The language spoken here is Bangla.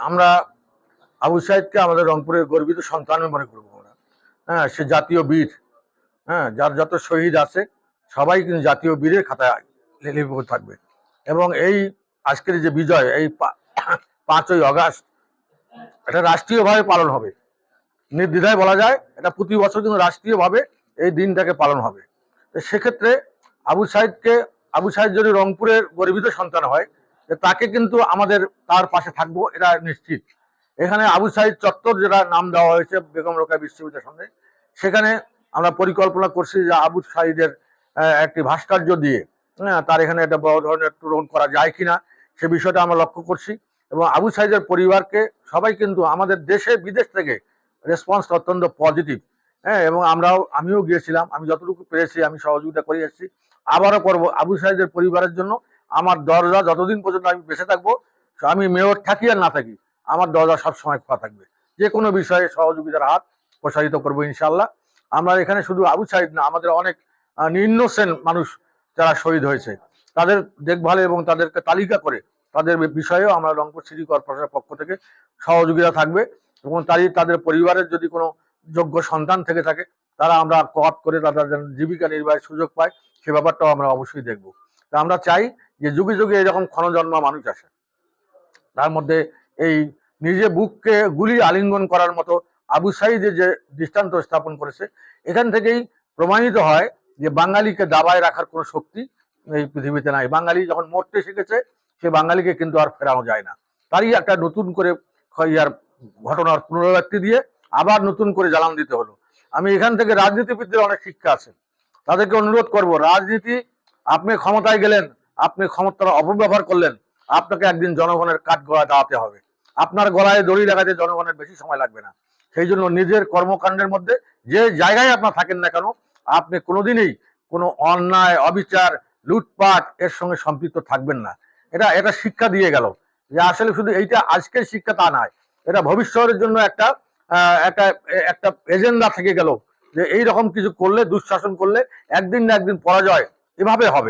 আমরা আবু সাইদকে আমাদের রংপুরের গর্বিত সন্তান মনে করবো আমরা। হ্যাঁ, সে জাতীয় বীর। হ্যাঁ, যার যত শহীদ আছে সবাই কিন্তু জাতীয় বীরের খাতায় লিপিবদ্ধ থাকবে। এবং এই আজকের যে বিজয়, এই 5ই আগস্ট, এটা রাষ্ট্রীয়ভাবে পালন হবে। নির্দ্বিধায় বলা যায় এটা প্রতি বছর কিন্তু রাষ্ট্রীয়ভাবে এই দিনটাকে পালন হবে। তো সেক্ষেত্রে আবু সাইদকে, আবু সাইদ যদি রংপুরের গর্বিত সন্তান হয়, তাকে কিন্তু আমাদের তার পাশে থাকবো, এটা নিশ্চিত। এখানে আবু সাইদ চত্বর যেটা নাম দেওয়া হয়েছে বেগম রোকেয়া বিশ্ববিদ্যালয়ের সামনে, সেখানে আমরা পরিকল্পনা করছি যে আবু সাইদের একটি ভাস্কর্য দিয়ে তার এখানে একটা বড় ধরনের তোরণ করা যায় কিনা সে বিষয়টা আমরা লক্ষ্য করছি। এবং আবু সাইদের পরিবারকে সবাই কিন্তু আমাদের দেশে বিদেশ থেকে রেসপন্স অত্যন্ত পজিটিভ। হ্যাঁ, এবং আমিও গিয়েছিলাম, আমি যতটুকু পেরেছি আমি সহযোগিতা করে এসেছি, আবারও করবো। আবু সাইদের পরিবারের জন্য আমার দরজা যতদিন পর্যন্ত আমি বেঁচে থাকবো, আমি মেয়র থাকি আর না থাকি, আমার দরজা সবসময় খোলা থাকবে। যে কোনো বিষয়ে সহযোগিতার হাত প্রসারিত করবো ইনশাল্লাহ। আমরা এখানে শুধু আবু সাইদ না, আমাদের অনেক ইনোসেন্ট মানুষ যারা শহীদ হয়েছে তাদের দেখভালে এবং তাদেরকে তালিকা করে তাদের বিষয়েও আমরা রংপুর সিটি কর্পোরেশনের পক্ষ থেকে সহযোগিতা থাকবে। এবং তাদের পরিবারের যদি কোনো যোগ্য সন্তান থেকে থাকে, তারা আমরা কোঅপ করে তাদের যেন জীবিকা নির্বাহের সুযোগ পায়, সে ব্যাপারটাও আমরা অবশ্যই দেখব। তা আমরা চাই যে যুগে যুগে এরকম ক্ষণজন্মা মানুষ আসে, তার মধ্যে এই নিজে বুককে গুলি আলিঙ্গন করার মতো আবু সাইদের যে দৃষ্টান্ত স্থাপন করেছে, এখান থেকেই প্রমাণিত হয় যে বাঙালিকে দাবায় রাখার কোনো শক্তি এই পৃথিবীতে নাই। বাঙালি যখন মরতে শিখেছে, সে বাঙালিকে কিন্তু আর ফেরানো যায় না। তারই একটা নতুন করে ইয়ার ঘটনার পুনরাবৃত্তি দিয়ে আবার নতুন করে জ্বালান দিতে হলো। আমি এখান থেকে রাজনীতিবিদদের অনেক শিক্ষা আছে, তাদেরকে অনুরোধ করব, রাজনীতি, আপনি ক্ষমতায় গেলেন, আপনি ক্ষমতার অপব্যবহার করলেন, আপনাকে একদিন জনগণের কাঠ গলায় দাঁড়াতে হবে। আপনার গলায় দড়ি লাগাতে জনগণের বেশি সময় লাগবে না। সেই জন্য নিজের কর্মকাণ্ডের মধ্যে যে জায়গায় আপনার থাকেন না কেন, আপনি কোনোদিনই কোনো অন্যায়, অবিচার, লুটপাট এর সঙ্গে সম্পৃক্ত থাকবেন না। এটা শিক্ষা দিয়ে গেল যে আসলে শুধু এইটা আজকের শিক্ষা তা নয়, এটা ভবিষ্যতের জন্য একটা একটা একটা এজেন্ডা থেকে গেল যে এই রকম কিছু করলে, দুঃশাসন করলে একদিন না একদিন পরাজয় এভাবে হবে।